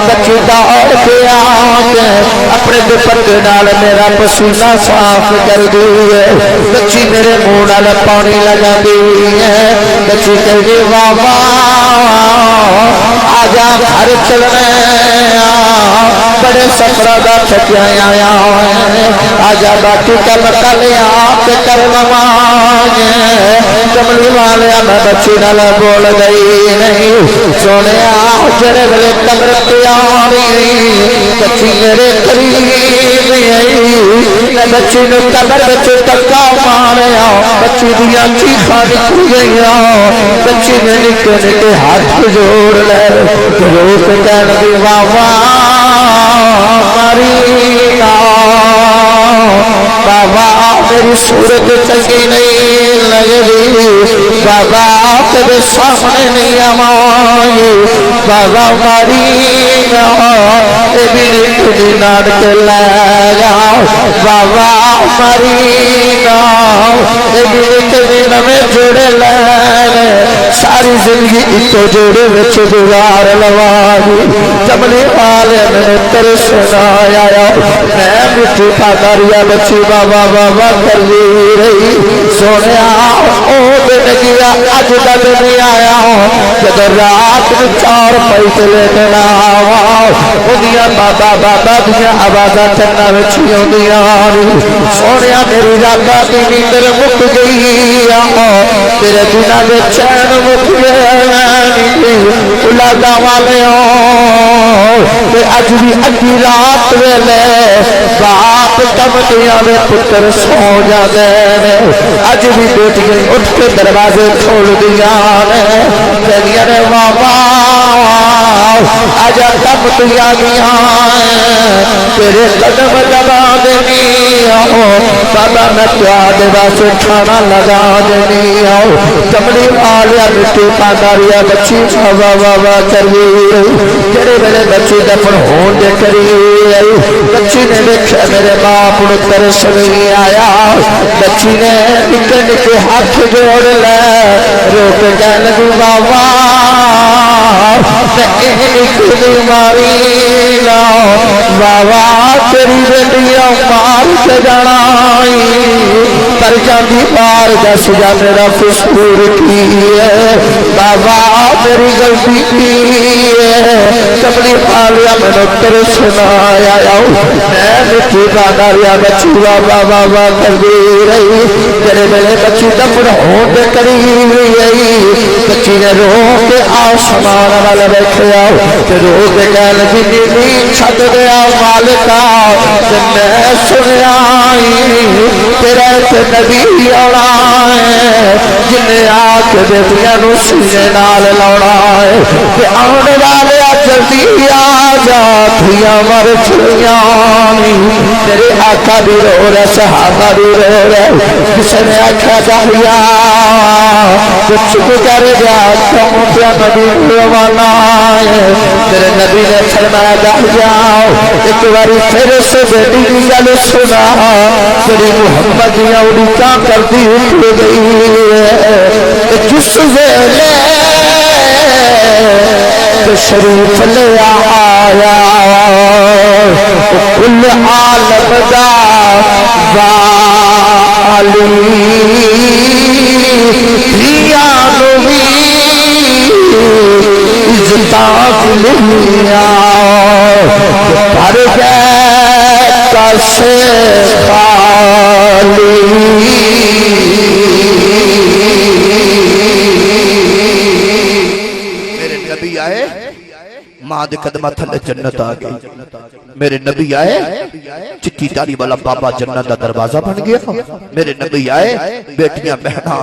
بچی دوڑ کے آ کے اپنے دوپٹے نال میرا پسینہ صاف کر دی ہے بچی میرے منہ نال پانی لگا دی ہے بچی کہے بابا آجا گھر چلنے بڑے سفرہ دا تھکیا آیا آجا باقی کا مکالیا کے کرواں کملی والیا میں بچی نال بول گئی نہیں سونے جڑے ویلے قبر پیاری بچی میرے قریب آئی بچی نے قبر بچ ٹکا ماریا بچی دیا چیخاں نکل گئیاں بچی نے نکے نکے ہاتھ جوڑ لے روک کہن دی واہ مرینا بابا میری صورت چنگی نہیں لگدی بابا تیرے سامنے نہیں آوائی بابا مرینا اے میری کلی ناڑ کے لے جاؤ بابا مرینا اے میری کلی نمیں جوڑے لے ساری زندگی اتو جوڑے وچ گزار لوائی جملی والے میں تیرے سنایا میں مٹھی پاکاریا بچی بابا بابا کر رہی سونے او دن گیا اج دا دن آیا جب رات میں 4 پیسے لے دینا اندیاں بابا بابا دیا آوازاں چننا وچھی ہوندیاں سونے میری راتاں دی نیندر مک گئی تیرے دناں دے چین مک گئے اولاداں والیاں تے اج بھی اگی رات ویلے باپ کمدیاں دے پتر سو جاندے نے اج بھی بیٹیاں اٹھ کے دروازے کھول دیاں نے کہندیاں نے بابا اج کمدیاں گیاں تیرے قدم دبا دینی بابا میں تواڈے واسطے کھانا لگا دینی چمڑی والیا مٹی پانداریا بچی بابا بابا کری جڑے ویلے بچی دفن ہون دے کری بچی نے دیکھا میرے باپ نو ترس نہیں آیا بچی نے نکے نکے ہاتھ جوڑ لے روک کہن لگی بابا میں ایک بیماری لا بابا تیری بیٹیاں مار کے جانا پر جاندی مار دس جا میرا قصور کی ہے بابا میری غلطی کی ہے چمڑی پالیا میں ترس سنایا میں مٹھی پانداریا بچی بابا بابا کر دی رہی جڑے ویلے بچی دفن ہون دے قریب آئی بچی نے رو کے آسمان والے بیٹھیا تے رو کے کہن لگی نیلی چھڈ دیا مالکا تے میں سنیا تیرا تے نبی آنا ہے جن آ کے بیٹیاں نو سینے نال لاؤنا ہے تے آن والے جلدی آ جا دھیاں مر چھڑیاں تیرے آقا بھی رو رہے صحابہ بھی رو رہے کسی نے آکھا جاہیا کچھ کر جا کم پیا نبی روانہ ہے تیرے نبی نے فرمایا جاہیا ایک باری پھر سے بیٹی کی گل سنا تیری محمد یا اڑیکاں کرتی اٹھ گئی ہے جس ویلے تشریف لے آیا کل عالم دا والی دھیانو بھی عزتاں دلیا بھر گئے کسے خالی میرے نبی آئے ماں دے قدمہ تھلے جنت آگئی میرے نبی آئے چٹی داری والا بابا جنت دا دروازہ بن گیا میرے نبی آئے بیٹیاں بہنا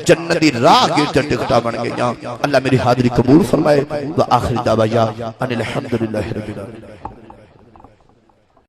جنت دی راہ گرتے ٹکٹا بن گیا اللہ میری حاضری قبول فرمائے وآخر دعوایا ان الحمدللہ رب العالمین